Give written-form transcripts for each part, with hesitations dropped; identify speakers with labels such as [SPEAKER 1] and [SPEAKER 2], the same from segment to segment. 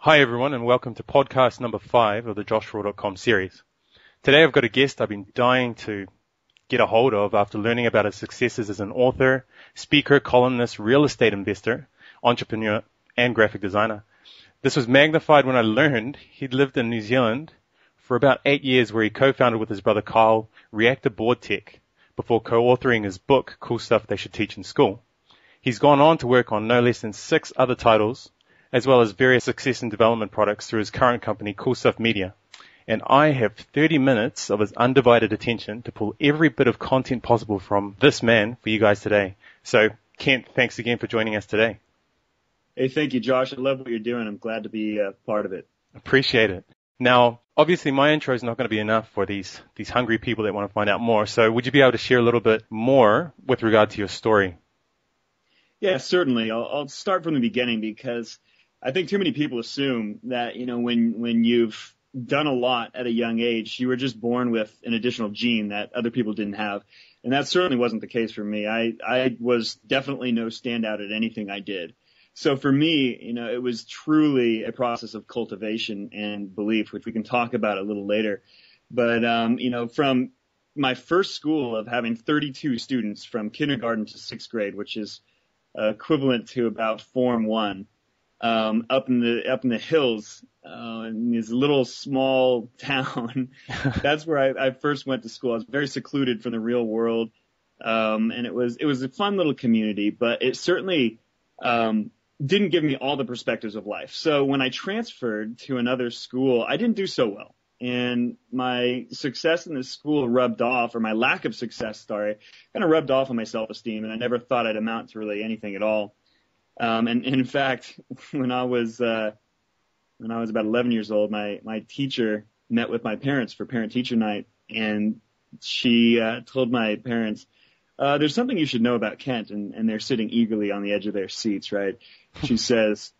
[SPEAKER 1] Hi everyone and welcome to podcast number 5 of the JR005 series. Today I've got a guest I've been dying to get a hold of after learning about his successes as an author, speaker, columnist, real estate investor, entrepreneur, and graphic designer. This was magnified when I learned he'd lived in New Zealand for about 8 years, where he co-founded with his brother Kyle Reactor Board Tech before co-authoring his book, Cool Stuff They Should Teach in School. He's gone on to work on no less than 6 other titles, as well as various success and development products through his current company, Cool Stuff Media. And I have 30 minutes of his undivided attention to pull every bit of content possible from this man for you guys today. So, Kent, thanks again for joining us today.
[SPEAKER 2] Hey, thank you, Josh. I love what you're doing. I'm glad to be a part of it.
[SPEAKER 1] Appreciate it. Now, obviously my intro is not going to be enough for these hungry people that want to find out more. So would you be able to share a little bit more with regard to your story?
[SPEAKER 2] Yeah, certainly. I'll start from the beginning, because I think too many people assume that, when you've done a lot at a young age, you were just born with an additional gene that other people didn't have. And that certainly wasn't the case for me. I was definitely no standout at anything I did. So for me, it was truly a process of cultivation and belief, which we can talk about a little later. But, from my first school of having 32 students from kindergarten to 6th grade, which is equivalent to about Form 1, up in the hills, in this little small town. That's where I first went to school. I was very secluded from the real world. And it was a fun little community, but it certainly, didn't give me all the perspectives of life. So when I transferred to another school, I didn't do so well. And my success in this school rubbed off, or my lack of success, kind of rubbed off on my self-esteem. And I never thought I'd amount to really anything at all. And in fact, when I was about 11 years old, my teacher met with my parents for parent-teacher night, and she told my parents, there's something you should know about Kent, and they're sitting eagerly on the edge of their seats, right? She says,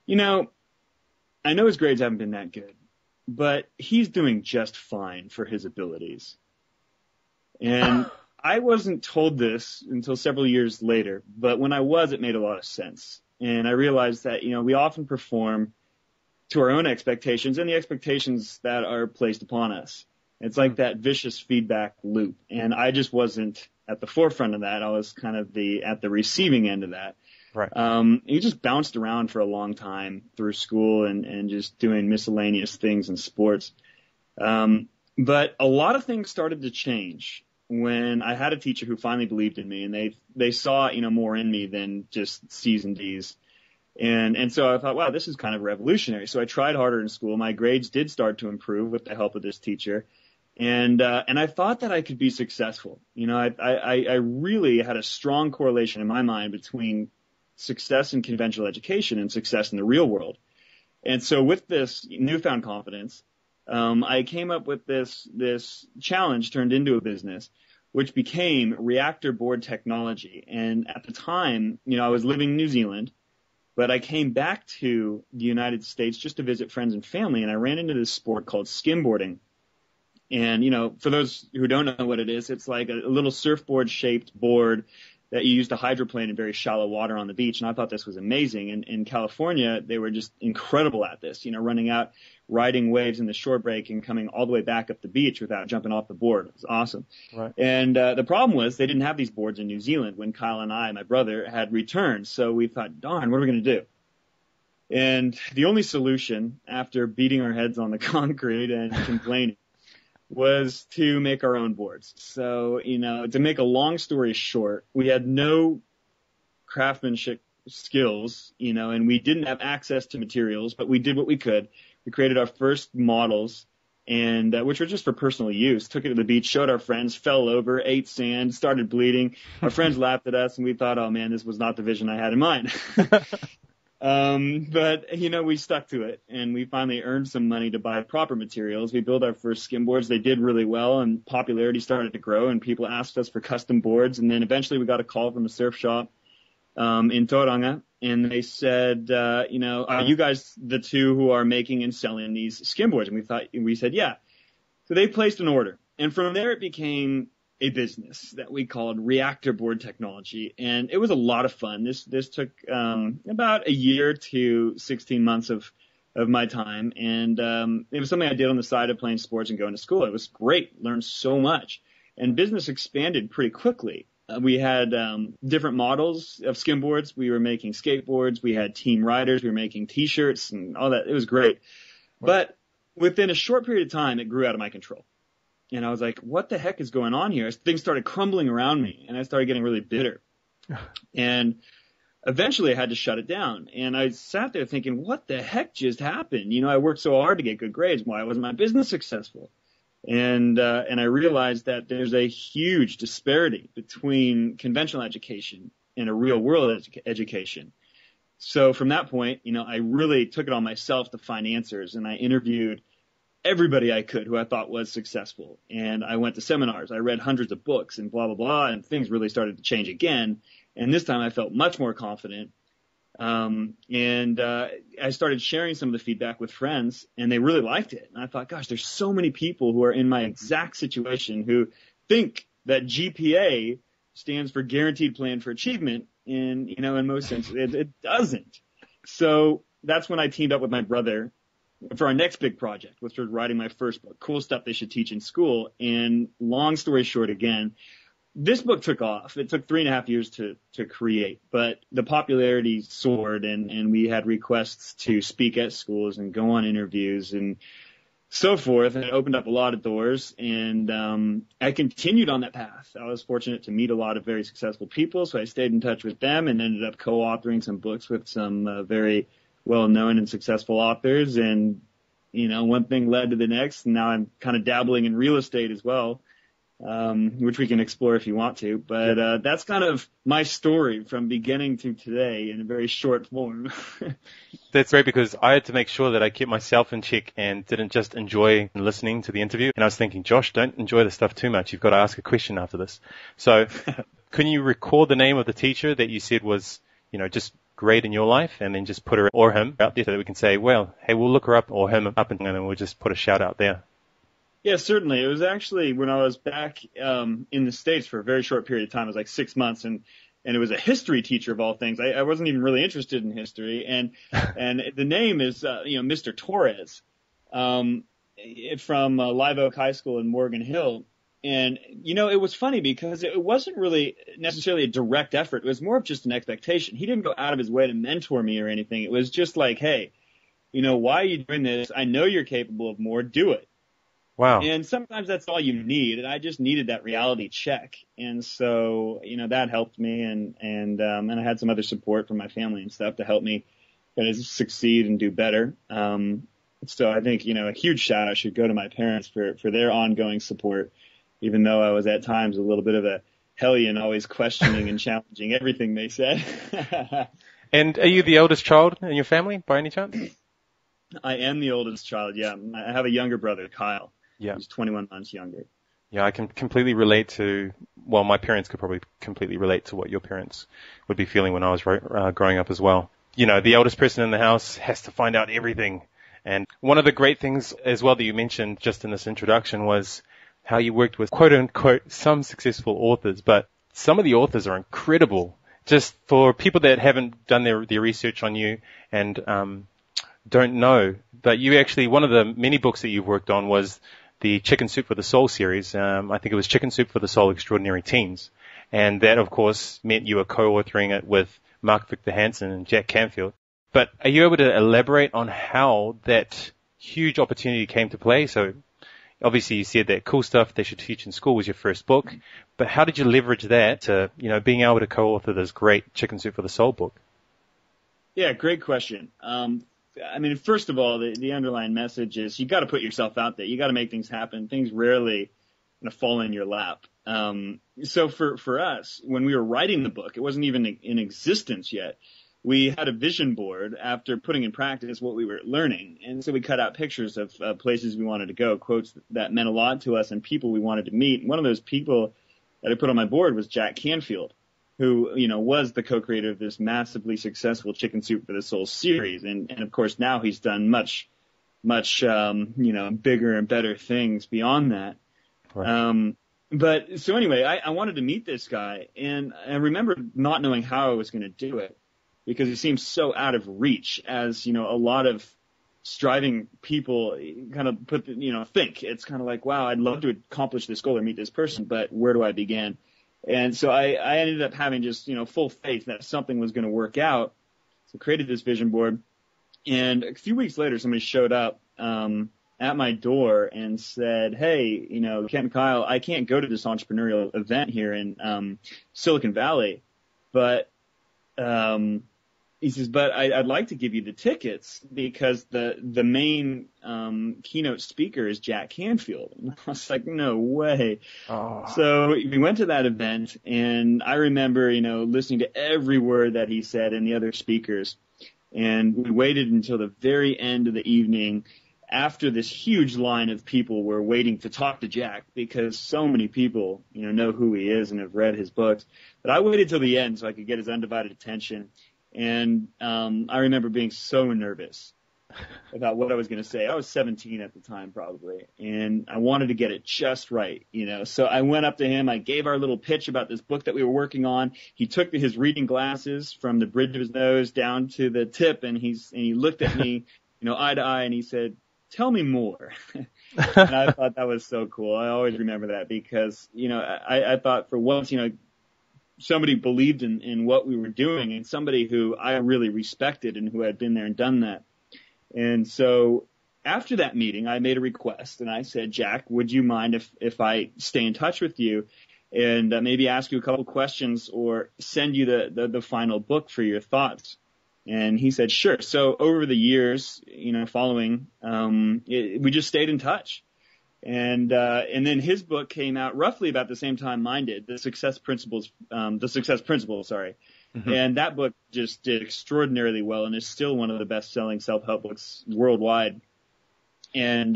[SPEAKER 2] I know his grades haven't been that good, but he's doing just fine for his abilities. And I wasn't told this until several years later, but when I was, it made a lot of sense. And I realized that, we often perform to our own expectations and the expectations that are placed upon us. It's like that vicious feedback loop. And I just wasn't at the forefront of that. I was kind of at the receiving end of that.
[SPEAKER 1] Right.
[SPEAKER 2] He just bounced around for a long time through school and just doing miscellaneous things in sports. But a lot of things started to change when I had a teacher who finally believed in me, and they saw, more in me than just C's and D's. And so I thought, wow, this is kind of revolutionary. So I tried harder in school. My grades did start to improve with the help of this teacher. And I thought that I could be successful. I really had a strong correlation in my mind between success in conventional education and success in the real world. And so with this newfound confidence, I came up with this challenge turned into a business, which became Reactor Board Technology. And at the time, I was living in New Zealand, but I came back to the United States just to visit friends and family, and I ran into this sport called skimboarding. And, for those who don't know what it is, it's like a little surfboard-shaped board that you use to hydroplane in very shallow water on the beach. And I thought this was amazing. And in California, they were just incredible at this, running out, riding waves in the shore break and coming all the way back up the beach without jumping off the board. It was awesome.
[SPEAKER 1] Right.
[SPEAKER 2] And the problem was they didn't have these boards in New Zealand when Kyle and I, my brother, had returned. So we thought, darn, what are we going to do? And the only solution, after beating our heads on the concrete and complaining, was to make our own boards. So, to make a long story short, we had no craftsmanship skills, and we didn't have access to materials, but we did what we could. We created our first models, and which were just for personal use. Took it to the beach, showed our friends, fell over, ate sand, started bleeding. Our friends laughed at us, and we thought, oh man, this was not the vision I had in mind. But, we stuck to it, and we finally earned some money to buy proper materials. We built our first skim boards. They did really well, and popularity started to grow, and people asked us for custom boards. And then eventually we got a call from a surf shop in Tauranga, and they said, are you guys the two who are making and selling these skim boards? And we said, yeah. So they placed an order, and from there it became a business that we called Reactor Board Technology, and it was a lot of fun. This took about a year to 16 months of of my time. And it was something I did on the side of playing sports and going to school. It was great. Learned so much. And business expanded pretty quickly. We had different models of skimboards. We were making skateboards. We had team riders. We were making T-shirts and all that. It was great. Wow. But within a short period of time, it grew out of my control. And I was like, what the heck is going on here? Things started crumbling around me, and I started getting really bitter. And eventually I had to shut it down. And I sat there thinking, what the heck just happened? I worked so hard to get good grades. Why wasn't my business successful? And I realized that there's a huge disparity between conventional education and a real world education. So from that point, I really took it on myself to find answers, and I interviewed everybody I could who I thought was successful. And I went to seminars. I read hundreds of books and blah, blah, blah. And things really started to change again. And this time I felt much more confident. I started sharing some of the feedback with friends, and they really liked it. And I thought, gosh, there's so many people who are in my exact situation who think that GPA stands for guaranteed plan for achievement. And, in most senses, it doesn't. So that's when I teamed up with my brother for our next big project, which was writing my first book, Cool Stuff They Should Teach in School. And long story short, again, this book took off. It took 3.5 years to create, but the popularity soared, and we had requests to speak at schools and go on interviews and so forth. And it opened up a lot of doors, and I continued on that path. I was fortunate to meet a lot of very successful people, so I stayed in touch with them and ended up co-authoring some books with some very well-known and successful authors. And, one thing led to the next, and now I'm kind of dabbling in real estate as well. Which we can explore if you want to. But that's kind of my story from beginning to today in a very short form.
[SPEAKER 1] That's great, because I had to make sure that I kept myself in check and didn't just enjoy listening to the interview. And I was thinking, Josh, don't enjoy the stuff too much. You've got to ask a question after this. So can you record the name of the teacher that you said was, just great in your life, and then just put her or him out there so that we can say, well, hey, we'll look her up or him up, and then we'll just put a shout out there.
[SPEAKER 2] Yeah, certainly. It was actually when I was back in the States for a very short period of time. It was like 6 months, and it was a history teacher of all things. I wasn't even really interested in history, and the name is Mr. Torres from Live Oak High School in Morgan Hill. And it was funny because it wasn't really necessarily a direct effort. It was more of just an expectation. He didn't go out of his way to mentor me or anything. It was just like, hey, why are you doing this? I know you're capable of more. Do it.
[SPEAKER 1] Wow.
[SPEAKER 2] And sometimes that's all you need. And I just needed that reality check. And so, that helped me. And I had some other support from my family and stuff to help me kind of succeed and do better. So I think, a huge shout out should go to my parents for their ongoing support, even though I was at times a little bit of a hellion, always questioning and challenging everything they said.
[SPEAKER 1] And are you the eldest child in your family by any chance?
[SPEAKER 2] I am the oldest child, yeah. I have a younger brother, Kyle.
[SPEAKER 1] Yeah.
[SPEAKER 2] He's 21 months younger.
[SPEAKER 1] Yeah, I can completely relate to, well, my parents could probably completely relate to what your parents would be feeling when I was growing up as well. The eldest person in the house has to find out everything. And one of the great things as well that you mentioned just in this introduction was how you worked with quote unquote some successful authors, but some of the authors are incredible. Just for people that haven't done their research on you and don't know, but you actually, one of the many books that you've worked on was the Chicken Soup for the Soul series. I think it was Chicken Soup for the Soul Extraordinary Teens. And that, of course, meant you were co-authoring it with Mark Victor Hansen and Jack Canfield. But are you able to elaborate on how that huge opportunity came to play? So obviously you said that Cool Stuff They Should Teach in School was your first book, but how did you leverage that to, being able to co-author this great Chicken Soup for the Soul book?
[SPEAKER 2] Yeah, great question. First of all, the underlying message is you got to put yourself out there. You got to make things happen. Things rarely going to fall in your lap. So for us, when we were writing the book, it wasn't even in existence yet. We had a vision board after putting in practice what we were learning. And so we cut out pictures of places we wanted to go, quotes that meant a lot to us, and people we wanted to meet. And one of those people that I put on my board was Jack Canfield, who, was the co-creator of this massively successful Chicken Soup for the Soul series. And of course, now he's done much, bigger and better things beyond that. Right. But so anyway, I wanted to meet this guy, and I remember not knowing how I was going to do it because it seemed so out of reach, as, a lot of striving people kind of think. It's kind of like, wow, I'd love to accomplish this goal or meet this person, but where do I begin? And so I ended up having just, full faith that something was going to work out. So created this vision board. And a few weeks later, somebody showed up at my door and said, hey, Kent and Kyle, I can't go to this entrepreneurial event here in Silicon Valley, but he says, but I'd like to give you the tickets because the main keynote speaker is Jack Canfield. And I was like, no way. Oh. So we went to that event, and I remember, listening to every word that he said and the other speakers. And we waited until the very end of the evening after this huge line of people were waiting to talk to Jack, because so many people, know who he is and have read his books. But I waited till the end so I could get his undivided attention. And I remember being so nervous about what I was going to say. I was 17 at the time, probably, and I wanted to get it just right, So I went up to him. I gave our little pitch about this book that we were working on. He took his reading glasses from the bridge of his nose down to the tip, and he looked at me, eye to eye, and he said, "Tell me more." And I thought that was so cool. I always remember that because, I thought for once, somebody believed in what we were doing, and somebody who I really respected and who had been there and done that. And so after that meeting, I made a request, and I said, Jack, would you mind if I stay in touch with you and maybe ask you a couple questions or send you the final book for your thoughts? And he said, sure. So over the years, following, we just stayed in touch. And then his book came out roughly about the same time mine did, The Success Principles, sorry. Mm-hmm. And that book just did extraordinarily well and is still one of the best-selling self-help books worldwide. And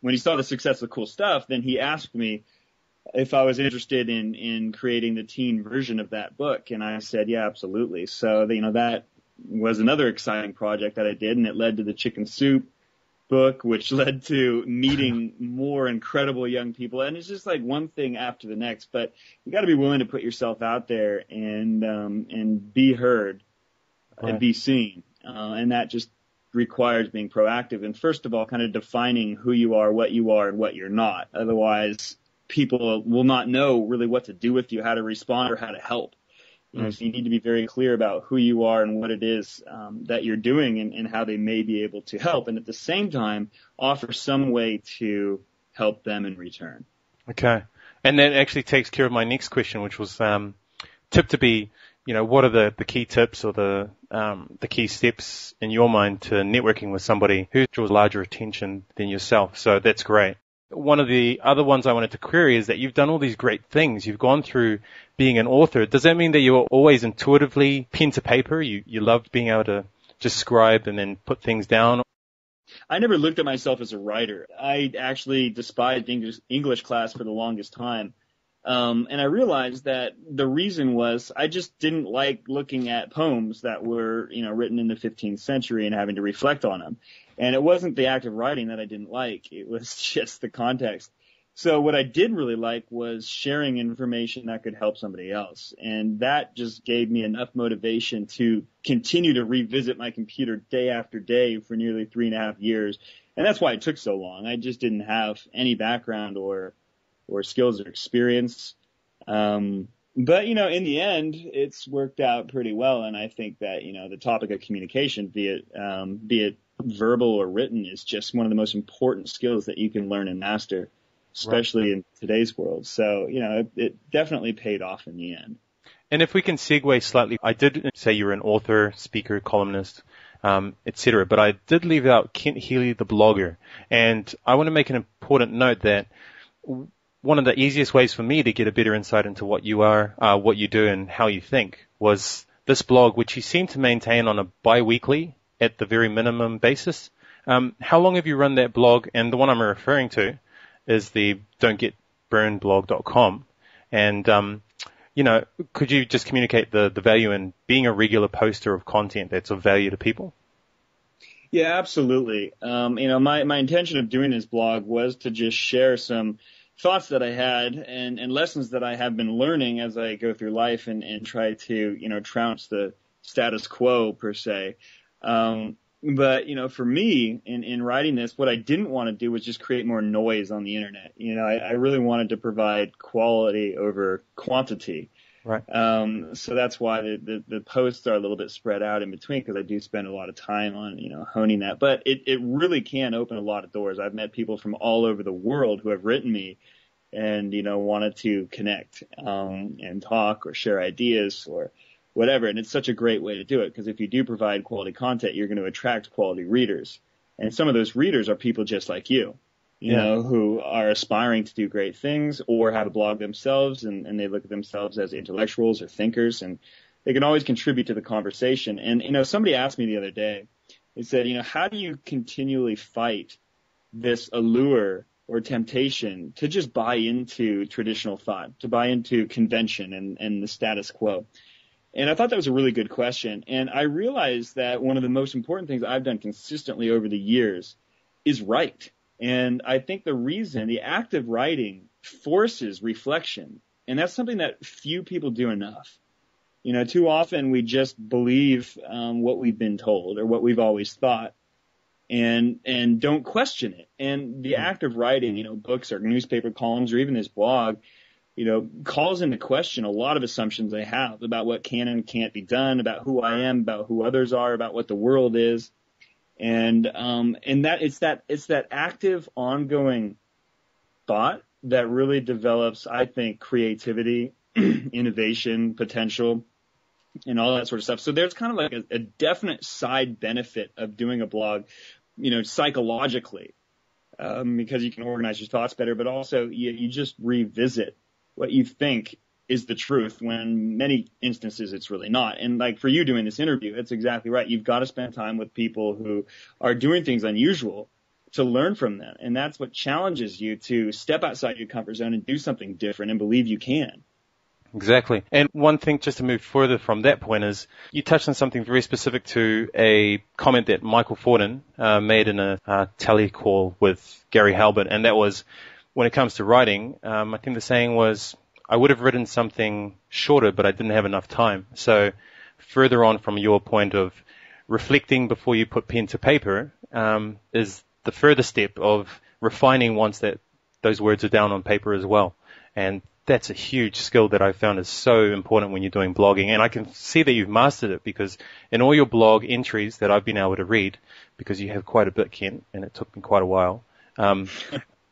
[SPEAKER 2] when he saw the success of Cool Stuff, then he asked me if I was interested in creating the teen version of that book. And I said, yeah, absolutely. So, that was another exciting project that I did, and it led to the Chicken Soup book, which led to meeting more incredible young people. And it's just like one thing after the next, but you got to be willing to put yourself out there and be heard and be seen. And that just requires being proactive. And first of all, kind of defining who you are, and what you're not. Otherwise, people will not know really what to do with you, how to respond, or how to help. So you need to be very clear about who you are and what it is that you're doing and how they may be able to help. And at the same time, offer some way to help them in return. Okay.
[SPEAKER 1] And that actually takes care of my next question, which was tip to be, what are the key tips or the key steps in your mind to networking with somebody who draws larger attention than yourself? So that's great. One of the other ones I wanted to query is that you've done all these great things. You've gone through being an author. Does that mean that you were always intuitively pen to paper? You loved being able to just scribe and then put things down?
[SPEAKER 2] I never looked at myself as a writer. I actually despised English class for the longest time. And I realized that the reason was I just didn't like looking at poems that were, written in the 15th century and having to reflect on them. And it wasn't the act of writing that I didn't like. It was just the context. So what I did really like was sharing information that could help somebody else. And that just gave me enough motivation to continue to revisit my computer day after day for nearly 3.5 years. And that's why it took so long. I just didn't have any background or skills or experience. But, in the end, it's worked out pretty well. And I think that, the topic of communication, be it verbal or written, is just one of the most important skills that you can learn and master, especially in today's world. So, it definitely paid off in the end.
[SPEAKER 1] And if we can segue slightly, I did say you're an author, speaker, columnist, etc. But I did leave out Kent Healy, the blogger. And I want to make an important note that one of the easiest ways for me to get a better insight into what you are, what you do, and how you think was this blog, which you seem to maintain on a bi-weekly, at the very minimum basis. How long have you run that blog? And the one I'm referring to is the don'tgetburnedblog.com. And, could you just communicate the value in being a regular poster of content that's of value to people?
[SPEAKER 2] Yeah, absolutely. My intention of doing this blog was to just share some thoughts that I had and lessons that I have been learning as I go through life and try to, trounce the status quo per se. But, for me, in writing this, what I didn't want to do was just create more noise on the internet. I really wanted to provide quality over quantity.
[SPEAKER 1] Right.
[SPEAKER 2] So that's why the posts are a little bit spread out in between, because I do spend a lot of time on, honing that. But it really can open a lot of doors. I've met people from all over the world who have written me and, wanted to connect, and talk or share ideas or whatever. And it's such a great way to do it, because if you do provide quality content, you're going to attract quality readers. And some of those readers are people just like you, who are aspiring to do great things or have a blog themselves, and they look at themselves as intellectuals or thinkers, and they can always contribute to the conversation. And, somebody asked me the other day, they said, how do you continually fight this allure or temptation to just buy into traditional thought, to buy into convention and the status quo? And I thought that was a really good question. And I realized that one of the most important things I've done consistently over the years is write. And I think the act of writing forces reflection. And that's something that few people do enough. Too often we just believe what we've been told or what we've always thought, and don't question it. And the act of writing, books or newspaper columns or even this blog, calls into question a lot of assumptions I have about what can and can't be done, about who I am, about who others are, about what the world is. And that it's that active, ongoing thought that really develops, I think, creativity, innovation, potential, and all that sort of stuff. So there's kind of like a definite side benefit of doing a blog, psychologically, because you can organize your thoughts better, but also you just revisit what you think is the truth, when many instances it's really not. And like for you doing this interview, it's exactly right. You've got to spend time with people who are doing things unusual to learn from them. And that's what challenges you to step outside your comfort zone and do something different and believe you can.
[SPEAKER 1] Exactly. And one thing just to move further from that point is you touched on something very specific to a comment that Michael Forden made in a tele call with Gary Halbert. And that was, when it comes to writing, I think the saying was, I would have written something shorter, but I didn't have enough time. So further on from your point of reflecting before you put pen to paper, is the further step of refining once that those words are down on paper as well. And that's a huge skill that I found is so important when you're doing blogging. And I can see that you've mastered it, because in all your blog entries that I've been able to read, because you have quite a bit, Kent, and it took me quite a while,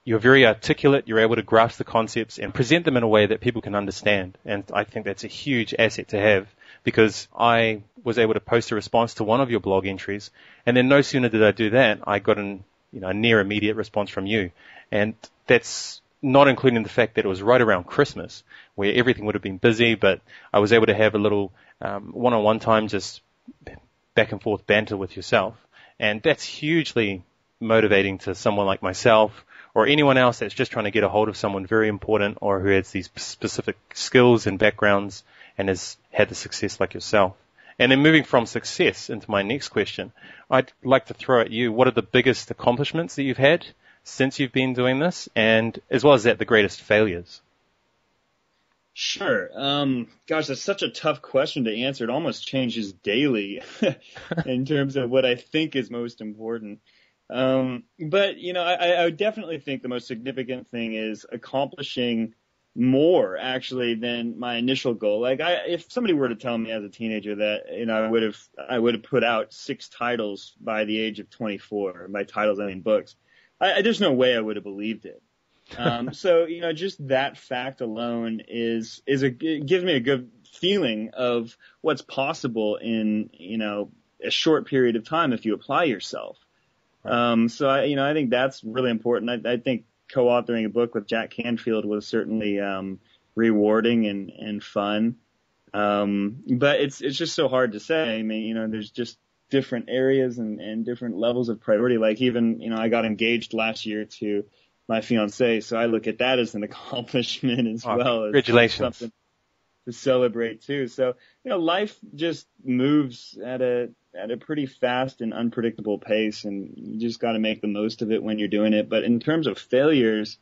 [SPEAKER 1] you're very articulate, you're able to grasp the concepts and present them in a way that people can understand. And I think that's a huge asset to have, because I was able to post a response to one of your blog entries, and then no sooner did I do that, I got a near immediate response from you. And that's not including the fact that it was right around Christmas, where everything would have been busy, but I was able to have a little one-on-one time, just back and forth banter with yourself. And that's hugely motivating to someone like myself, or anyone else that's just trying to get a hold of someone very important, or who has these specific skills and backgrounds and has had the success like yourself. And then moving from success into my next question, I'd like to throw at you, what are the biggest accomplishments that you've had since you've been doing this, and as well as that, the greatest failures?
[SPEAKER 2] Sure. Gosh, that's such a tough question to answer. It almost changes daily in terms of what I think is most important. But, I would definitely think the most significant thing is accomplishing more actually than my initial goal. Like if somebody were to tell me as a teenager that, I would have put out 6 titles by the age of 24, by titles, I mean books, there's no way I would have believed it. So, just that fact alone it gives me a good feeling of what's possible in, a short period of time if you apply yourself. So I think that's really important. I think co-authoring a book with Jack Canfield was certainly, rewarding and fun. But it's just so hard to say. I mean, there's just different areas and different levels of priority. Like even, I got engaged last year to my fiancée, so I look at that as an accomplishment as well.
[SPEAKER 1] Congratulations.
[SPEAKER 2] As something to celebrate too. So, life just moves at a pretty fast and unpredictable pace, and you just got to make the most of it when you're doing it. But in terms of failures,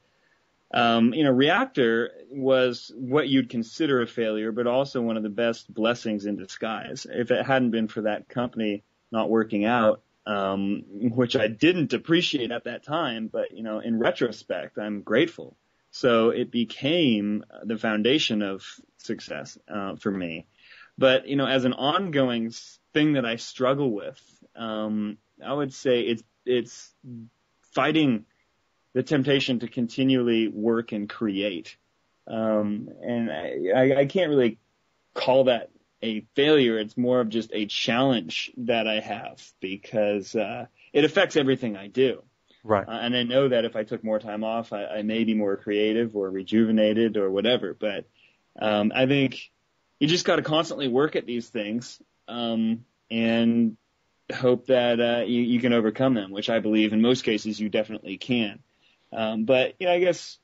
[SPEAKER 2] Reactor was what you'd consider a failure, but also one of the best blessings in disguise. If it hadn't been for that company not working out, which I didn't appreciate at that time, but, in retrospect, I'm grateful. So it became the foundation of success, for me. But, as an ongoing thing that I struggle with, I would say it's fighting the temptation to continually work and create. And I can't really call that a failure. It's more of just a challenge that I have because it affects everything I do.
[SPEAKER 1] Right.
[SPEAKER 2] And I know that if I took more time off, I may be more creative or rejuvenated or whatever. But I think you just got to constantly work at these things and hope that you can overcome them, which I believe in most cases you definitely can. But I guess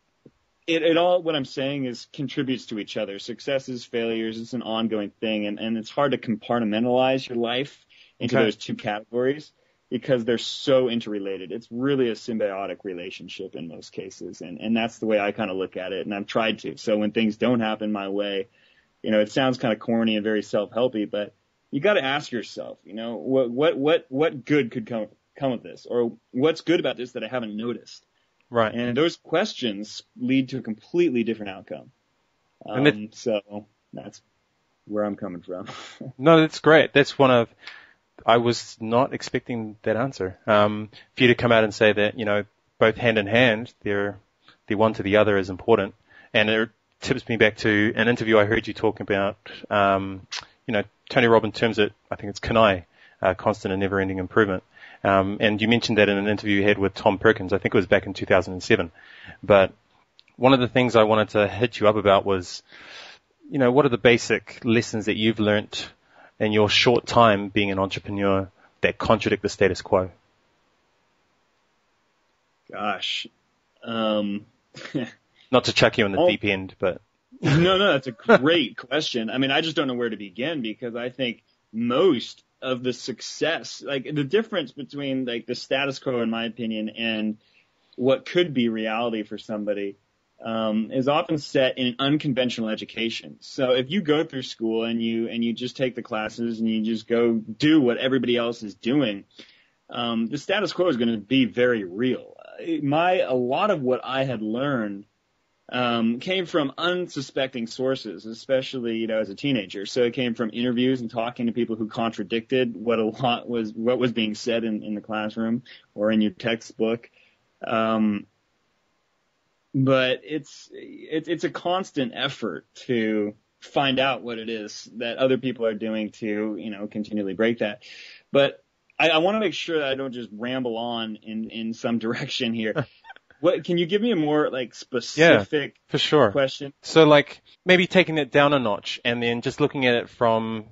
[SPEAKER 2] it all, what I'm saying is contributes to each other. Successes, failures, it's an ongoing thing. And it's hard to compartmentalize your life into those two categories because they're so interrelated. It's really a symbiotic relationship in most cases. And that's the way I kind of look at it. And I've tried to. So when things don't happen my way, it sounds kind of corny and very self-helpy, but you got to ask yourself, what good could come of this? Or what's good about this that I haven't noticed?
[SPEAKER 1] Right.
[SPEAKER 2] And those questions lead to a completely different outcome. So that's where I'm coming from.
[SPEAKER 1] No, that's great. That's I was not expecting that answer. For you to come out and say that, both hand in hand, the one to the other is important. And it tips me back to an interview I heard you talking about, Tony Robbins terms it, I think it's KNI, constant and never-ending improvement. And you mentioned that in an interview you had with Tom Perkins. I think it was back in 2007. But one of the things I wanted to hit you up about was, what are the basic lessons that you've learnt in your short time being an entrepreneur that contradict the status quo?
[SPEAKER 2] Gosh.
[SPEAKER 1] Not to chuck you in the deep end, but.
[SPEAKER 2] No, that's a great question. I mean, I just don't know where to begin because I think most of the success, like the difference between like the status quo, in my opinion, and what could be reality for somebody, is often set in an unconventional education. So if you go through school and you just take the classes and you just go do what everybody else is doing, the status quo is going to be very real. A lot of what I had learned came from unsuspecting sources, especially, as a teenager. So it came from interviews and talking to people who contradicted what was being said in the classroom or in your textbook. But it's a constant effort to find out what it is that other people are doing to, continually break that. But I want to make sure that I don't just ramble on in some direction here. What can you give me a more specific
[SPEAKER 1] for sure.
[SPEAKER 2] question?
[SPEAKER 1] So maybe taking it down a notch and then just looking at it from,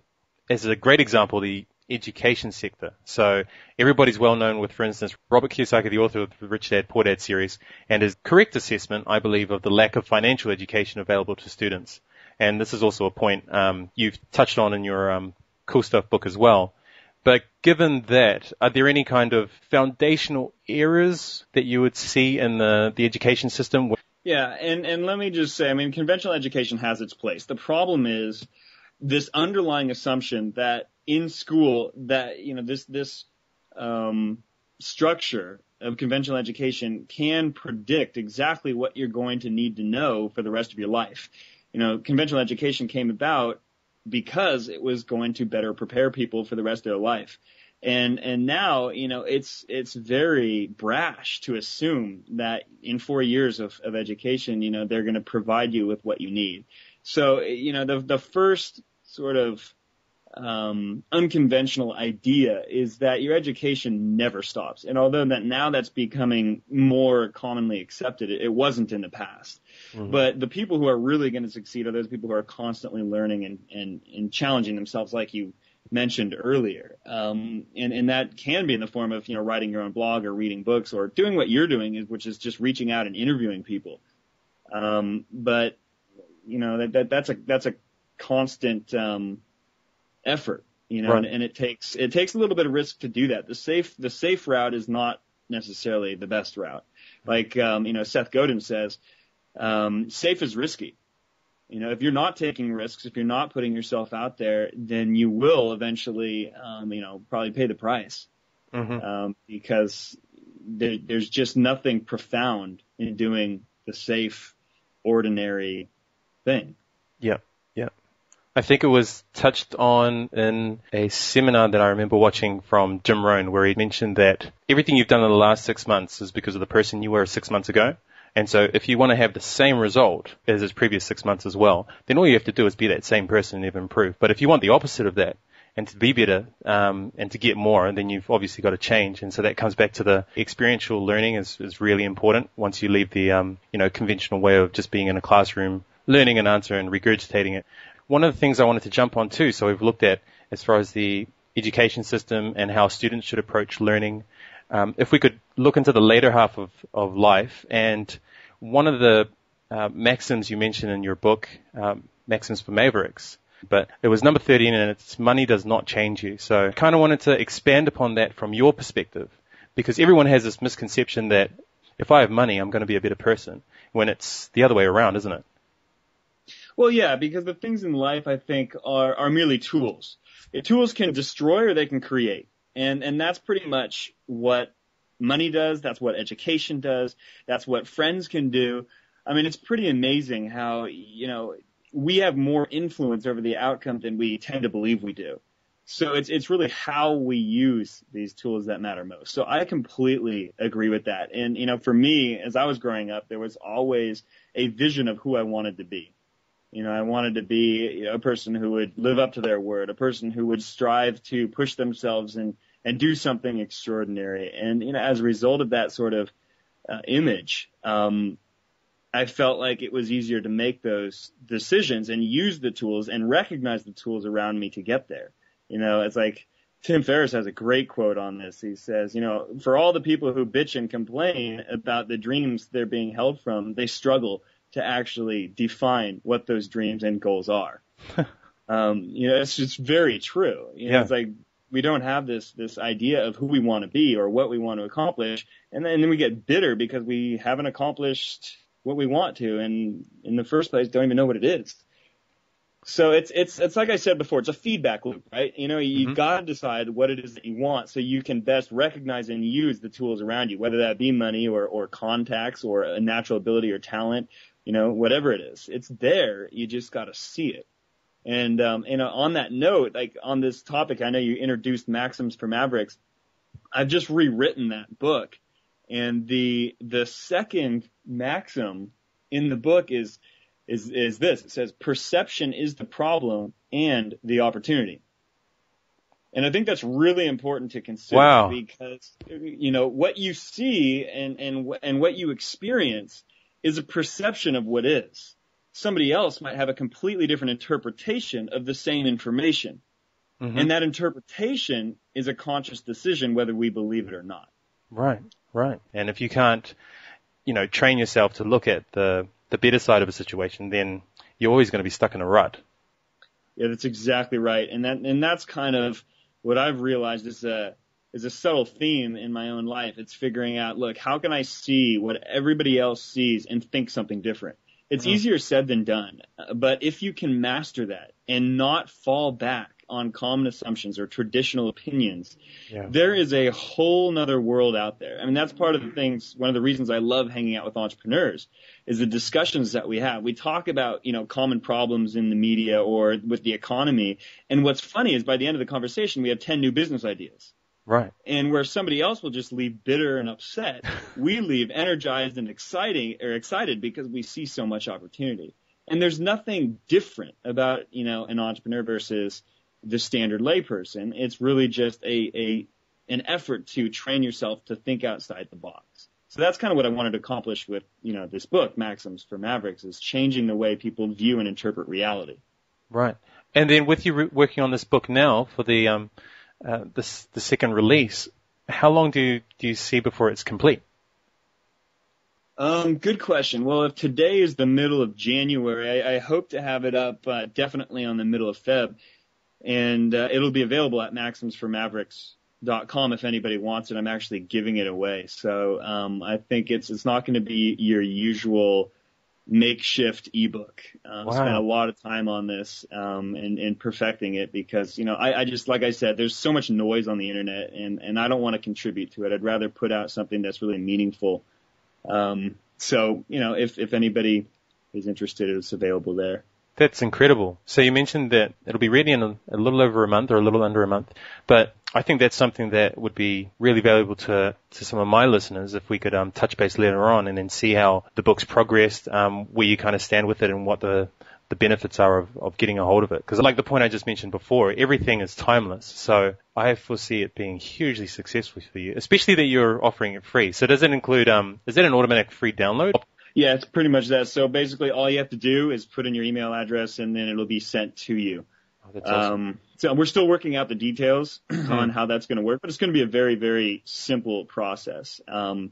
[SPEAKER 1] as a great example, the education sector. So everybody's well known with, for instance, Robert Kiyosaki, the author of the Rich Dad, Poor Dad series, and his correct assessment, I believe, of the lack of financial education available to students. And this is also a point you've touched on in your Cool Stuff book as well. But given that, are there any kind of foundational errors that you would see in the education system?
[SPEAKER 2] Yeah, and let me just say, I mean, conventional education has its place. The problem is this underlying assumption that in school that, this structure of conventional education can predict exactly what you're going to need to know for the rest of your life. Conventional education came about because it was going to better prepare people for the rest of their life. And now, it's very brash to assume that in 4 years of education, they're going to provide you with what you need. So, the first sort of unconventional idea is that your education never stops. And although that's becoming more commonly accepted, it wasn't in the past. Mm-hmm. But the people who are really going to succeed are those people who are constantly learning and challenging themselves, like you mentioned earlier. And that can be in the form of, writing your own blog or reading books or doing what you're doing, which is just reaching out and interviewing people. But that's a constant effort, right. and it takes a little bit of risk to do that. The safe route is not necessarily the best route. Like, Seth Godin says, safe is risky. If you're not taking risks, if you're not putting yourself out there, then you will eventually, probably pay the price. because there's just nothing profound in doing the safe, ordinary thing.
[SPEAKER 1] Yeah. Yeah. I think it was touched on in a seminar that I remember watching from Jim Rohn, where he mentioned that everything you've done in the last 6 months is because of the person you were 6 months ago. And so if you want to have the same result as his previous 6 months as well, then all you have to do is be that same person and never improve. But if you want the opposite of that, and to be better, and to get more, then you've obviously got to change. And so that comes back to the experiential learning is really important once you leave the, conventional way of just being in a classroom, learning an answer and regurgitating it. One of the things I wanted to jump on too, so we've looked at as far as the education system and how students should approach learning. If we could look into the later half of life, and one of the maxims you mentioned in your book, Maxims for Mavericks, but it was number 13, and it's money does not change you. So I kind of wanted to expand upon that from your perspective, because everyone has this misconception that if I have money, I'm going to be a better person, when it's the other way around, isn't it?
[SPEAKER 2] Well, yeah, because the things in life, I think, are merely tools. Tools can destroy or they can create. And that's pretty much what money does. That's what education does. That's what friends can do. I mean, it's pretty amazing how, we have more influence over the outcome than we tend to believe we do. So it's really how we use these tools that matter most. So I completely agree with that. And, for me, as I was growing up, there was always a vision of who I wanted to be. I wanted to be a person who would live up to their word, a person who would strive to push themselves and do something extraordinary. And, as a result of that sort of image, I felt like it was easier to make those decisions and use the tools and recognize the tools around me to get there. It's like Tim Ferriss has a great quote on this. He says, for all the people who bitch and complain about the dreams they're being held from, they struggle to actually define what those dreams and goals are. It's just very true. It's like we don't have this idea of who we want to be or what we want to accomplish. And then we get bitter because we haven't accomplished what we want to, and in the first place don't even know what it is. So it's like I said before, it's a feedback loop, right? You've got to decide what it is that you want so you can best recognize and use the tools around you, whether that be money or contacts or a natural ability or talent, whatever it is. It's there. You just got to see it. And on that note, like on this topic, I know you introduced Maxims for Mavericks. I've just rewritten that book. And the second maxim in the book is this. It says, perception is the problem and the opportunity. And I think that's really important to consider because, what you see and what you experience is a perception of what is. Somebody else might have a completely different interpretation of the same information. And that interpretation is a conscious decision whether we believe it or not.
[SPEAKER 1] Right. And if you can't, train yourself to look at the better side of a situation, then you're always going to be stuck in a rut.
[SPEAKER 2] Yeah, that's exactly right. And that's kind of what I've realized is a subtle theme in my own life. It's figuring out, look, how can I see what everybody else sees and think something different? It's easier said than done. But if you can master that and not fall back on common assumptions or traditional opinions, there is a whole nother world out there. I mean, that's part of the things, one of the reasons I love hanging out with entrepreneurs is the discussions that we have. We talk about, common problems in the media or with the economy. And what's funny is by the end of the conversation, we have 10 new business ideas.
[SPEAKER 1] Right.
[SPEAKER 2] And where somebody else will just leave bitter and upset, we leave energized and excited because we see so much opportunity. And there's nothing different about, an entrepreneur versus the standard layperson. It's really just an effort to train yourself to think outside the box. So that's kind of what I wanted to accomplish with, this book, Maxims for Mavericks, is changing the way people view and interpret reality.
[SPEAKER 1] Right. And then with you working on this book now for the second release, how long do you see before it's complete?
[SPEAKER 2] Good question. Well, if today is the middle of January, I hope to have it up definitely on the middle of Feb. And it'll be available at maximsformavericks.com if anybody wants it. I'm actually giving it away. So I think it's not going to be your usual, makeshift ebook.
[SPEAKER 1] Wow.
[SPEAKER 2] Spent a lot of time on this, and perfecting it because, I just, like I said, there's so much noise on the internet and I don't want to contribute to it. I'd rather put out something that's really meaningful. So, if anybody is interested, it's available there.
[SPEAKER 1] That's incredible. So you mentioned that it'll be ready in a little over a month or a little under a month, but I think that's something that would be really valuable to some of my listeners if we could touch base later on and then see how the book's progressed, where you kind of stand with it and what the benefits are of getting a hold of it. Because like the point I just mentioned before, everything is timeless. So I foresee it being hugely successful for you, especially that you're offering it free. So does it include, is that an automatic free download?
[SPEAKER 2] Yeah, it's pretty much that. So basically all you have to do is put in your email address and then it'll be sent to you.
[SPEAKER 1] Oh, that's awesome.
[SPEAKER 2] So we're still working out the details on how that's going to work, but it's going to be a very, very simple process. And,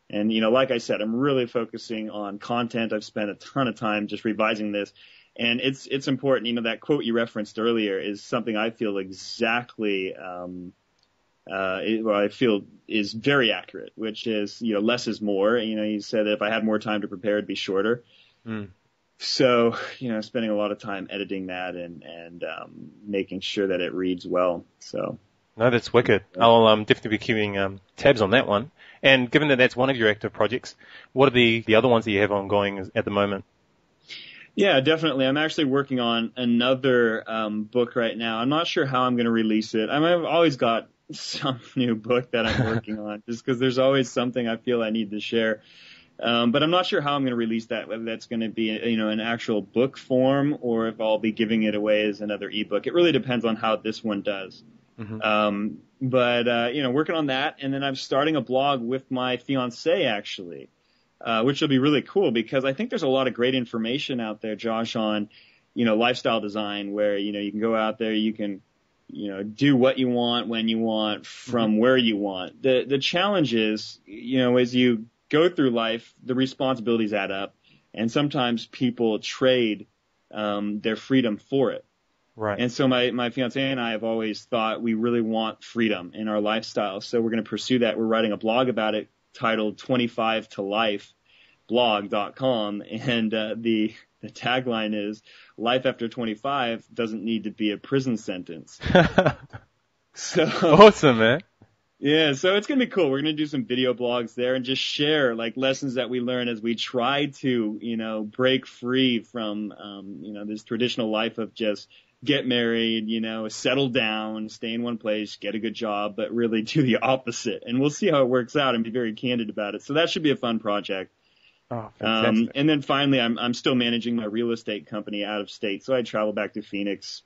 [SPEAKER 2] like I said, I'm really focusing on content. I've spent a ton of time just revising this. And it's important. That quote you referenced earlier is something I feel exactly, I feel is very accurate, which is, less is more. You said that if I had more time to prepare, it'd be shorter. So, spending a lot of time editing that and making sure that it reads well. So.
[SPEAKER 1] No, that's wicked. I'll definitely be keeping tabs on that one. And given that that's one of your active projects, what are the other ones that you have ongoing at the moment?
[SPEAKER 2] Yeah, definitely. I'm actually working on another book right now. I'm not sure how I'm going to release it. I've always got some new book that I'm working on just because there's always something I feel I need to share. But I'm not sure how I'm going to release that, whether that's going to be, an actual book form or if I'll be giving it away as another ebook. It really depends on how this one does. But working on that. And then I'm starting a blog with my fiance actually, which will be really cool because I think there's a lot of great information out there, Josh, on, lifestyle design where, you can go out there, you can, do what you want, when you want, from where you want. The challenge is, as you go through life, the responsibilities add up, and sometimes people trade their freedom for it.
[SPEAKER 1] Right.
[SPEAKER 2] And so my fiance and I have always thought we really want freedom in our lifestyle, so we're going to pursue that. We're writing a blog about it titled 25 to Life blog.com, and the tagline is life after 25 doesn't need to be a prison sentence. So
[SPEAKER 1] awesome, man.
[SPEAKER 2] Yeah, so it's going to be cool. We're going to do some video blogs there and just share like lessons that we learn as we try to, break free from, this traditional life of just get married, settle down, stay in one place, get a good job, but really do the opposite. And we'll see how it works out and be very candid about it. So that should be a fun project.
[SPEAKER 1] Oh, fantastic.
[SPEAKER 2] And then finally, I'm still managing my real estate company out of state. So I travel back to Phoenix,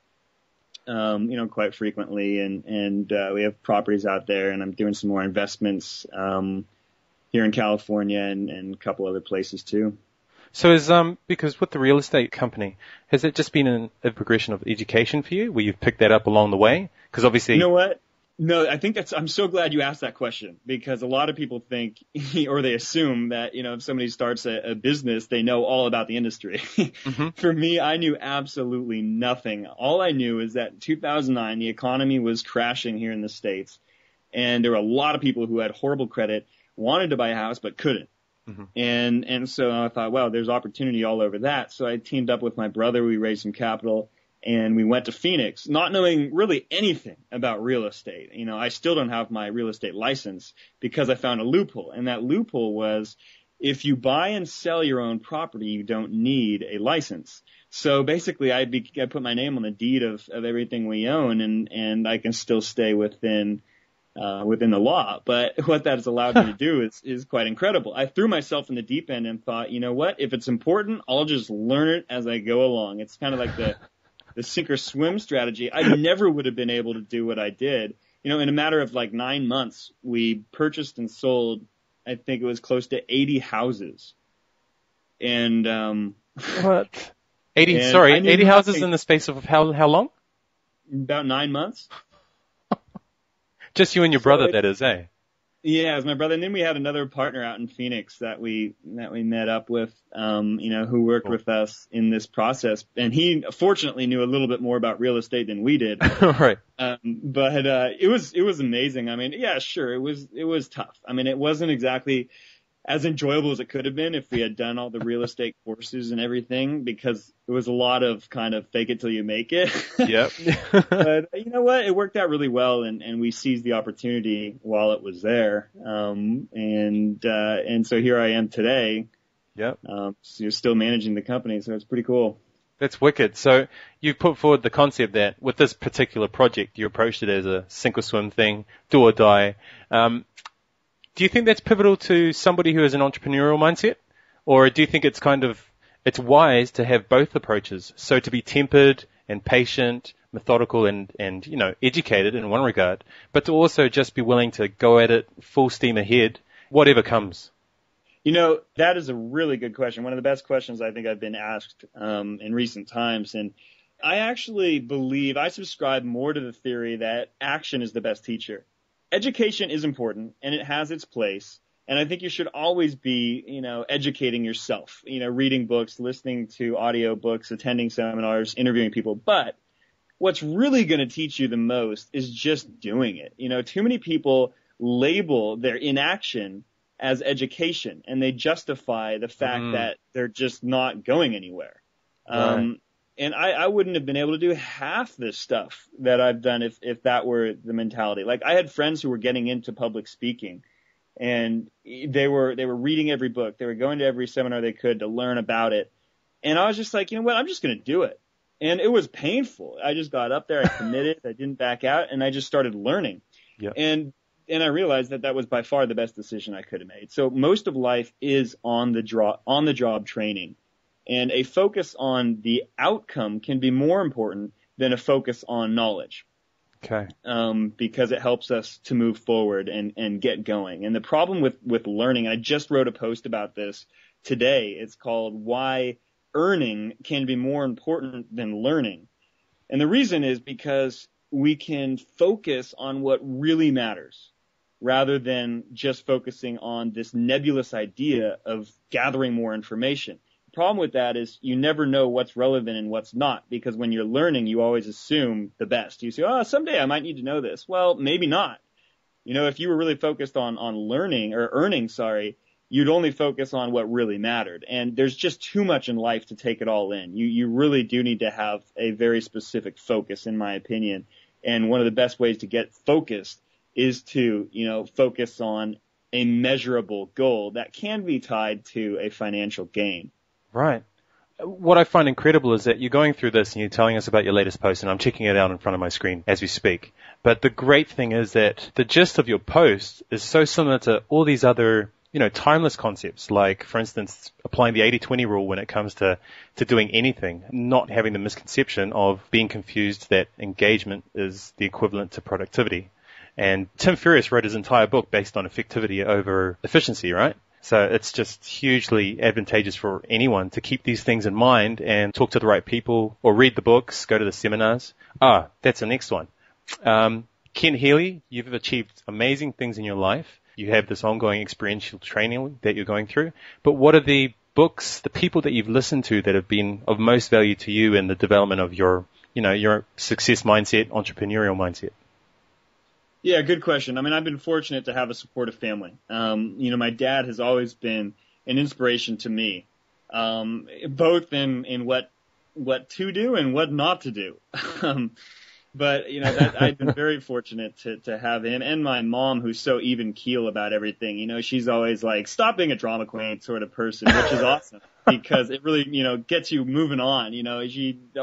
[SPEAKER 2] quite frequently and we have properties out there and I'm doing some more investments, here in California and a couple other places too.
[SPEAKER 1] So because with the real estate company, has it just been a progression of education for you where you've picked that up along the way? Because obviously.
[SPEAKER 2] You know what? No, I think I'm so glad you asked that question because a lot of people think or they assume that, if somebody starts a business, they know all about the industry. For me, I knew absolutely nothing. All I knew is that in 2009, the economy was crashing here in the States and there were a lot of people who had horrible credit, wanted to buy a house, but couldn't. And so I thought, well, there's opportunity all over that. So I teamed up with my brother. We raised some capital. And we went to Phoenix, not knowing really anything about real estate. I still don't have my real estate license because I found a loophole. And that loophole was if you buy and sell your own property, you don't need a license. So basically I put my name on the deed of everything we own and I can still stay within the law. But what that has allowed me to do is quite incredible. I threw myself in the deep end and thought, you know what? If it's important, I'll just learn it as I go along. It's kind of like the sink or swim strategy. I never would have been able to do what I did. In a matter of like 9 months, we purchased and sold, I think it was close to 80 houses. And,
[SPEAKER 1] what? 80 houses in the space of how long?
[SPEAKER 2] About 9 months.
[SPEAKER 1] Just you and your brother, that is, eh?
[SPEAKER 2] Yeah, it was my brother. And then we had another partner out in Phoenix that we met up with, who worked with us in this process. And he fortunately knew a little bit more about real estate than we did.
[SPEAKER 1] Right.
[SPEAKER 2] But it was amazing. I mean, yeah, sure. It was tough. I mean, it wasn't exactly as enjoyable as it could have been if we had done all the real estate courses and everything, because it was a lot of kind of fake it till you make it.
[SPEAKER 1] Yep.
[SPEAKER 2] But you know what? It worked out really well, and we seized the opportunity while it was there. And so here I am today.
[SPEAKER 1] Yep.
[SPEAKER 2] So you're still managing the company, so it's pretty cool.
[SPEAKER 1] That's wicked. So you put forward the concept that with this particular project, you approached it as a sink or swim thing, do or die. Do you think that's pivotal to somebody who has an entrepreneurial mindset? Or do you think it's it's wise to have both approaches? So to be tempered and patient, methodical and, educated in one regard, but to also just be willing to go at it full steam ahead, whatever comes?
[SPEAKER 2] That is a really good question. One of the best questions I think I've been asked in recent times. And I actually I subscribe more to the theory that action is the best teacher. Education is important and it has its place. And I think you should always be, educating yourself, reading books, listening to audio books, attending seminars, interviewing people. But what's really going to teach you the most is just doing it. Too many people label their inaction as education, and they justify the fact that they're just not going anywhere.
[SPEAKER 1] Right.
[SPEAKER 2] And I wouldn't have been able to do half this stuff that I've done if that were the mentality. Like, I had friends who were getting into public speaking, and they were reading every book. They were going to every seminar they could to learn about it. And I was just like, you know what? I'm just going to do it. And it was painful. I just got up there, I committed, I didn't back out, and I just started learning.
[SPEAKER 1] Yep.
[SPEAKER 2] And I realized that was by far the best decision I could have made. So most of life is on the job training. And a focus on the outcome can be more important than a focus on knowledge.
[SPEAKER 1] Okay.
[SPEAKER 2] Because it helps us to move forward and get going. And the problem with learning, I just wrote a post about this today. It's called Why Earning Can Be More Important Than Learning. And the reason is because we can focus on what really matters rather than just focusing on this nebulous idea of gathering more information. Problem with that is you never know what's relevant and what's not, because when you're learning, you always assume the best. You say, someday I might need to know this. Well, maybe not. If you were really focused on learning or earning, you'd only focus on what really mattered. And there's just too much in life to take it all in. You really do need to have a very specific focus, in my opinion. And one of the best ways to get focused is to, focus on a measurable goal that can be tied to a financial gain.
[SPEAKER 1] Right. What I find incredible is that you're going through this and you're telling us about your latest post, and I'm checking it out in front of my screen as we speak. But the great thing is that the gist of your post is so similar to all these other, timeless concepts, like, for instance, applying the 80-20 rule when it comes to doing anything, not having the misconception of being confused that engagement is the equivalent to productivity. And Tim Ferriss wrote his entire book based on effectivity over efficiency, right? So it's just hugely advantageous for anyone to keep these things in mind and talk to the right people or read the books, go to the seminars. That's the next one. Ken Healy, you've achieved amazing things in your life. You have this ongoing experiential training that you're going through. But what are the books, the people that you've listened to that have been of most value to you in the development of your success mindset, entrepreneurial mindset?
[SPEAKER 2] Yeah, good question. I mean, I've been fortunate to have a supportive family. My dad has always been an inspiration to me, both in what to do and what not to do. But I've been very fortunate to have him, and my mom, who's so even keel about everything. She's always like, stop being a drama queen sort of person, which is awesome because it really, gets you moving on.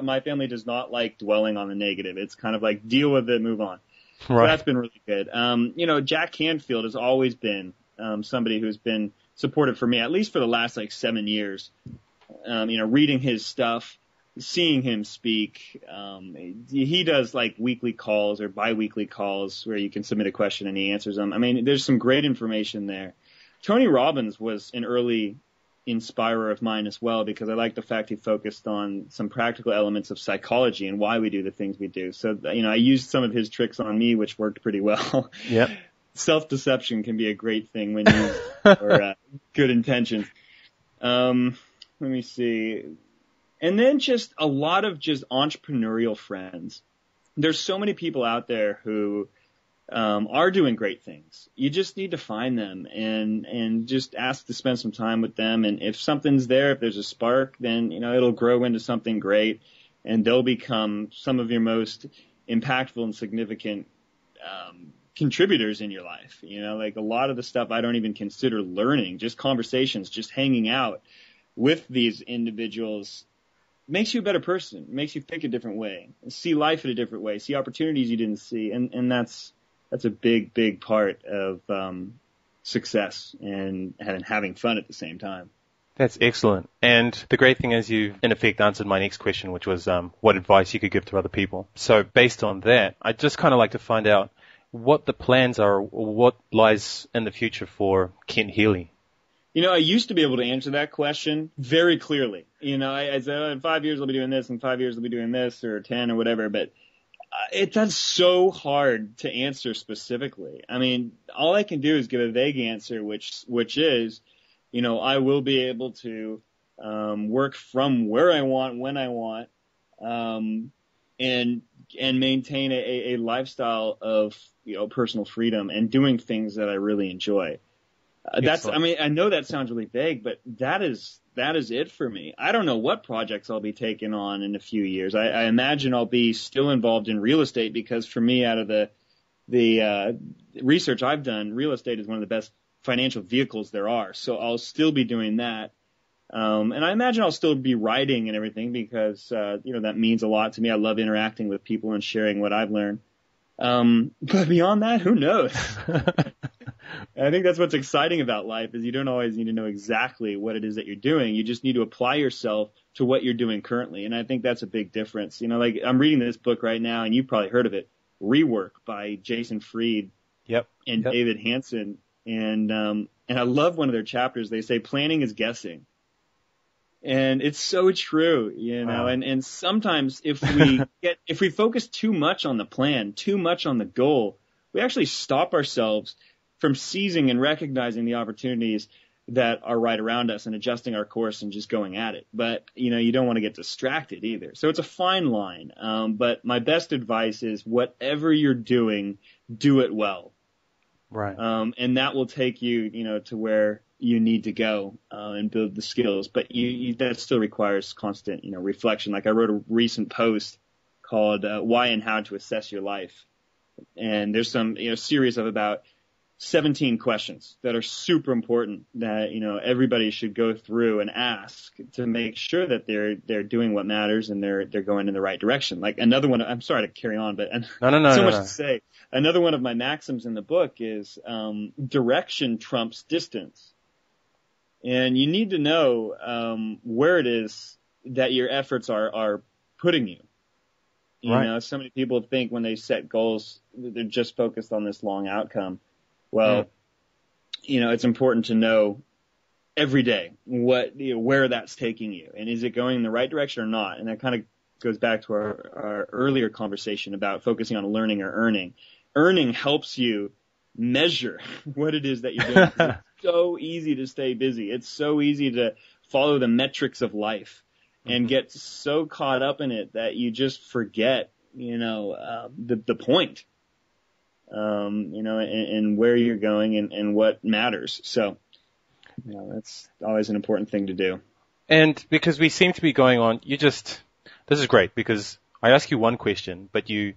[SPEAKER 2] My family does not like dwelling on the negative. It's kind of like, deal with it, move on. Right. So that's been really good. Jack Canfield has always been somebody who's been supportive for me, at least for the last 7 years. Reading his stuff, seeing him speak. He does weekly calls or biweekly calls where you can submit a question and he answers them. I mean, there's some great information there. Tony Robbins was an early inspirer of mine as well, because I like the fact he focused on some practical elements of psychology and why we do the things we do. So, I used some of his tricks on me, which worked pretty well.
[SPEAKER 1] Yep.
[SPEAKER 2] Self-deception can be a great thing when used for good intentions. Let me see. And then just a lot of just entrepreneurial friends. There's so many people out there who are doing great things. You just need to find them and just ask to spend some time with them. And if something's there, if there's a spark, then, it'll grow into something great, and they'll become some of your most impactful and significant, contributors in your life. Like a lot of the stuff I don't even consider learning, just conversations, just hanging out with these individuals makes you a better person, makes you think a different way, see life in a different way, see opportunities you didn't see. And that's a big, big part of, success and having fun at the same time.
[SPEAKER 1] That's excellent. And the great thing is you've, in effect, answered my next question, which was what advice you could give to other people. So based on that, I'd just kind of like to find out what the plans are, or what lies in the future for Kent Healy.
[SPEAKER 2] I used to be able to answer that question very clearly. I said, in 5 years I'll be doing this, in 5 years I'll be doing this, or 10 or whatever. But that's so hard to answer specifically. I mean, all I can do is give a vague answer, which is, I will be able to work from where I want, when I want, and maintain a lifestyle of personal freedom and doing things that I really enjoy. I know that sounds really vague, but that is it for me. I don't know what projects I'll be taking on in a few years. I imagine I'll be still involved in real estate, because for me, out of the research I've done, real estate is one of the best financial vehicles there are. So I'll still be doing that. And I imagine I'll still be writing and everything, because, that means a lot to me. I love interacting with people and sharing what I've learned. But beyond that, who knows? I think that's what's exciting about life, is you don't always need to know exactly what it is that you're doing. You just need to apply yourself to what you're doing currently. And I think that's a big difference. Like I'm reading this book right now, and you've probably heard of it, Rework by Jason Fried and David Hansen. And I love one of their chapters. They say planning is guessing. And it's so true,
[SPEAKER 1] Wow.
[SPEAKER 2] and sometimes if we focus too much on the plan, too much on the goal, we actually stop ourselves from seizing and recognizing the opportunities that are right around us and adjusting our course and just going at it. But, you don't want to get distracted either. So it's a fine line. But my best advice is whatever you're doing, do it well.
[SPEAKER 1] Right.
[SPEAKER 2] And that will take you, to where you need to go, and build the skills. But that still requires constant, reflection. Like I wrote a recent post called, Why and How to Assess Your Life. And there's some, series of about 17 questions that are super important that, everybody should go through and ask to make sure that they're doing what matters and they're going in the right direction. Like another one, I'm sorry to carry on, but
[SPEAKER 1] No.
[SPEAKER 2] to say. Another one of my maxims in the book is, direction trumps distance. And you need to know, where it is that your efforts are putting you.
[SPEAKER 1] Right.
[SPEAKER 2] So many people think when they set goals, they're just focused on this long outcome. Well, it's important to know every day where that's taking you, and is it going in the right direction or not? And that kind of goes back to our earlier conversation about focusing on learning or earning. Earning helps you measure what it is that you're doing. It's so easy to stay busy. It's so easy to follow the metrics of life and get so caught up in it that you just forget, the point. And where you're going and what matters. So, that's always an important thing to do.
[SPEAKER 1] And because we seem to be going on, this is great, because I ask you one question, but you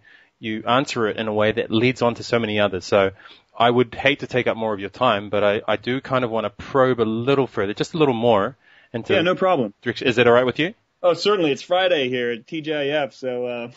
[SPEAKER 1] answer it in a way that leads on to so many others. So I would hate to take up more of your time, but I do kind of want to probe a little further, just a little more into.
[SPEAKER 2] Yeah, no problem.
[SPEAKER 1] Is that all right with you?
[SPEAKER 2] Oh, certainly. It's Friday here at TGIF, so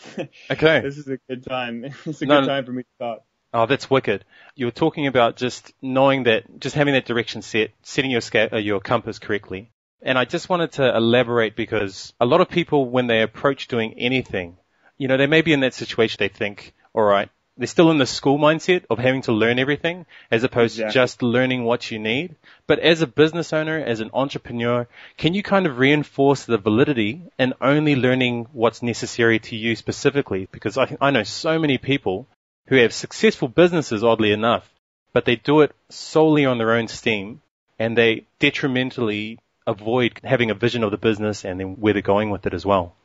[SPEAKER 1] okay.
[SPEAKER 2] This is a good time. It's a good time for me to talk.
[SPEAKER 1] Oh, that's wicked. You were talking about just knowing that, just having that direction set, setting your compass correctly. And I just wanted to elaborate, because a lot of people, when they approach doing anything, they may be in that situation, they think, all right, they're still in the school mindset of having to learn everything as opposed to just learning what you need. But as a business owner, as an entrepreneur, can you kind of reinforce the validity in only learning what's necessary to you specifically? Because I know so many people who have successful businesses, oddly enough, but they do it solely on their own steam, and they detrimentally avoid having a vision of the business and then where they're going with it as well.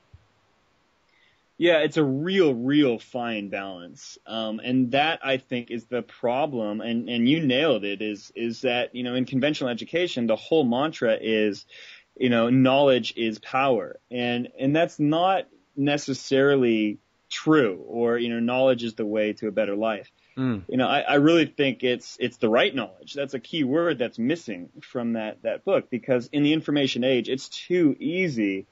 [SPEAKER 2] Yeah, it's a real fine balance. And that I think is the problem. And you nailed it is that, in conventional education, the whole mantra is, knowledge is power. And that's not necessarily true or, knowledge is the way to a better life. I really think it's the right knowledge. That's a key word that's missing from that book, because in the information age, it's too easy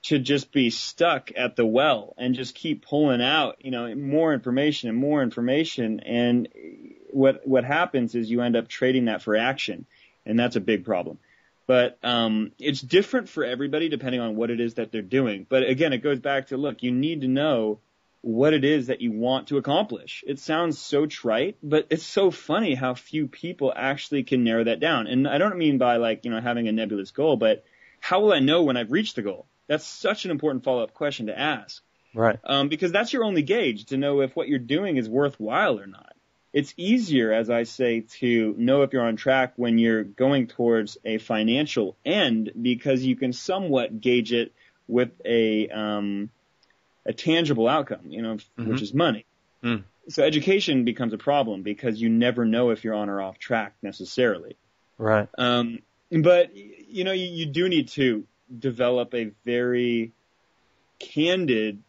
[SPEAKER 2] to just be stuck at the well and just keep pulling out, more information and more information. And what happens is you end up trading that for action. And that's a big problem. But, it's different for everybody depending on what it is that they're doing. But again, it goes back to, look, you need to know what it is that you want to accomplish. It sounds so trite, but it's so funny how few people actually can narrow that down. And I don't mean by having a nebulous goal, but how will I know when I've reached the goal? That's such an important follow-up question to ask.
[SPEAKER 1] Right.
[SPEAKER 2] Because that's your only gauge to know if what you're doing is worthwhile or not. It's easier, as I say, to know if you're on track when you're going towards a financial end, because you can somewhat gauge it with a tangible outcome, which is money. So education becomes a problem because you never know if you're on or off track necessarily.
[SPEAKER 1] Right.
[SPEAKER 2] But, you do need to develop a very candid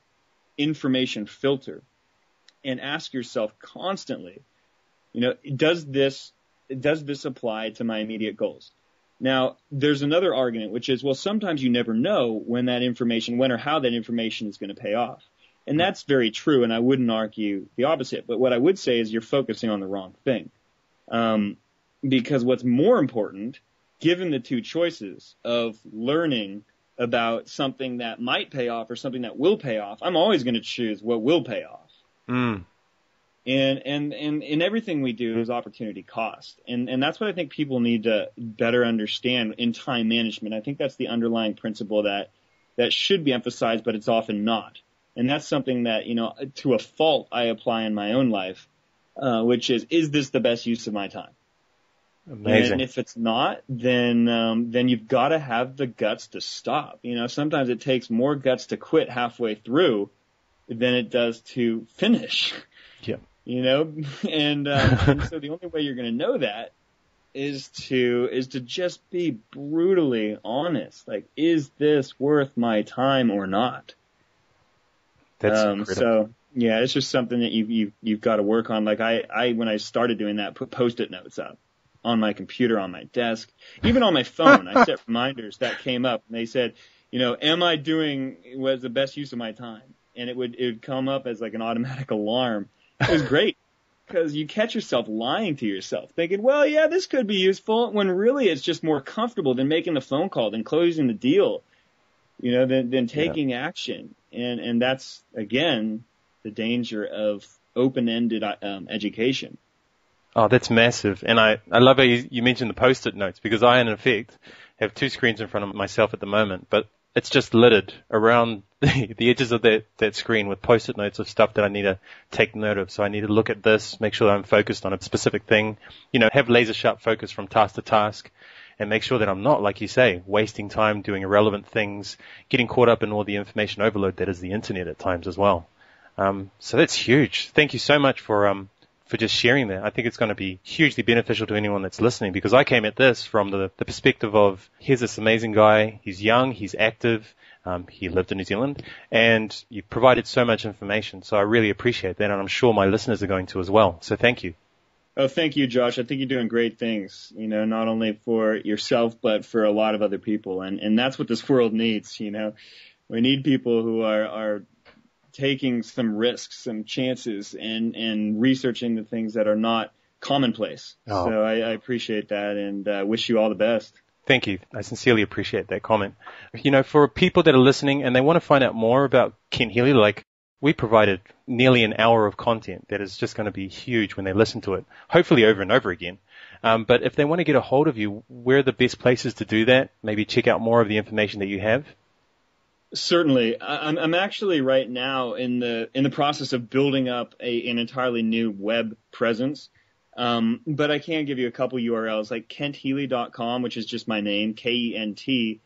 [SPEAKER 2] information filter and ask yourself constantly, does this apply to my immediate goals? Now, there's another argument, which is, well, sometimes you never know when or how that information is going to pay off. And that's very true, and I wouldn't argue the opposite. But what I would say is you're focusing on the wrong thing. Because what's more important, given the two choices of learning about something that might pay off or something that will pay off, I'm always going to choose what will pay off. And in everything we do is opportunity cost. And that's what I think people need to better understand in time management. I think that's the underlying principle that should be emphasized, but it's often not. And that's something that, to a fault I apply in my own life, which is this the best use of my time?
[SPEAKER 1] Amazing.
[SPEAKER 2] And if it's not, then you've got to have the guts to stop. Sometimes it takes more guts to quit halfway through than it does to finish.
[SPEAKER 1] Yeah.
[SPEAKER 2] And so the only way you're going to know that is to just be brutally honest. Like, is this worth my time or not?
[SPEAKER 1] That's incredible.
[SPEAKER 2] So yeah, it's just something that you've got to work on. Like I when I started doing that, put Postit notes up on my computer, on my desk, even on my phone. I set reminders that came up, and they said, am I doing what's the best use of my time? And it would come up as like an automatic alarm. It was great because you catch yourself lying to yourself, thinking, well, yeah, this could be useful, when really it's just more comfortable than making the phone call, than closing the deal, than taking action. And that's, again, the danger of open-ended education.
[SPEAKER 1] Oh, that's massive. And I love how you mentioned the Post-it notes, because I, in effect, have two screens in front of myself at the moment, but it's just littered around the edges of that screen with Post-it notes of stuff that I need to take note of. So I need to look at this, make sure that I'm focused on a specific thing, have laser sharp focus from task to task, and make sure that I'm not, like you say, wasting time doing irrelevant things, getting caught up in all the information overload that is the internet at times as well. So that's huge. Thank you so much for just sharing that. I think it's going to be hugely beneficial to anyone that's listening, because I came at this from the perspective of, here's this amazing guy, he's young, he's active, he lived in New Zealand, and you provided so much information. So I really appreciate that, and I'm sure my listeners are going to as well. So thank you.
[SPEAKER 2] Oh, thank you, Josh. I think you're doing great things, not only for yourself, but for a lot of other people. And that's what this world needs, We need people who are taking some risks, some chances, and researching the things that are not commonplace. Oh. So I appreciate that, and wish you all the best.
[SPEAKER 1] Thank you. I sincerely appreciate that comment. For people that are listening and they want to find out more about Ken Healy, we provided nearly an hour of content that is just going to be huge when they listen to it, hopefully over and over again. But if they want to get a hold of you, where are the best places to do that? Maybe check out more of the information that you have?
[SPEAKER 2] Certainly. I'm actually right now in the process of building up an entirely new web presence. But I can give you a couple URLs, like kenthealy.com, which is just my name, KENTHEALY.com.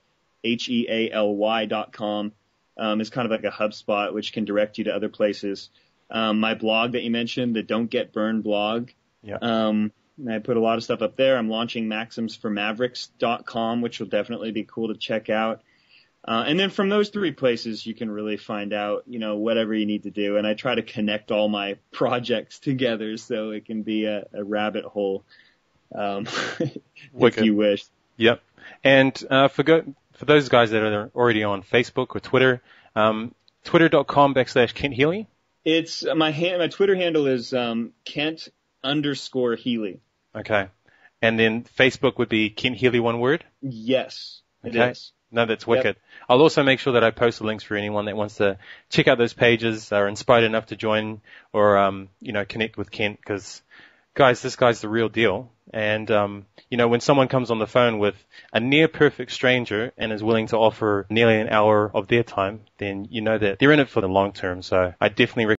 [SPEAKER 2] is kind of like a HubSpot, which can direct you to other places. My blog that you mentioned, the Don't Get Burned blog.
[SPEAKER 1] Yeah.
[SPEAKER 2] I put a lot of stuff up there. I'm launching maximsformavericks.com, which will definitely be cool to check out. And then from those 3 places, you can really find out, whatever you need to do. And I try to connect all my projects together so it can be a rabbit hole, if you wish.
[SPEAKER 1] Yep. And for those guys that are already on Facebook or Twitter, twitter.com/Kent Healy.
[SPEAKER 2] It's my Twitter handle is Kent_Healy.
[SPEAKER 1] Okay. And then Facebook would be Kent Healy, one word?
[SPEAKER 2] Yes, it is.
[SPEAKER 1] No, that's wicked. Yep. I'll also make sure that I post the links for anyone that wants to check out those pages, are inspired enough to join or, connect with Kent, because, guys, this guy's the real deal. And, when someone comes on the phone with a near perfect stranger and is willing to offer nearly an hour of their time, then you know that they're in it for the long term. So I definitely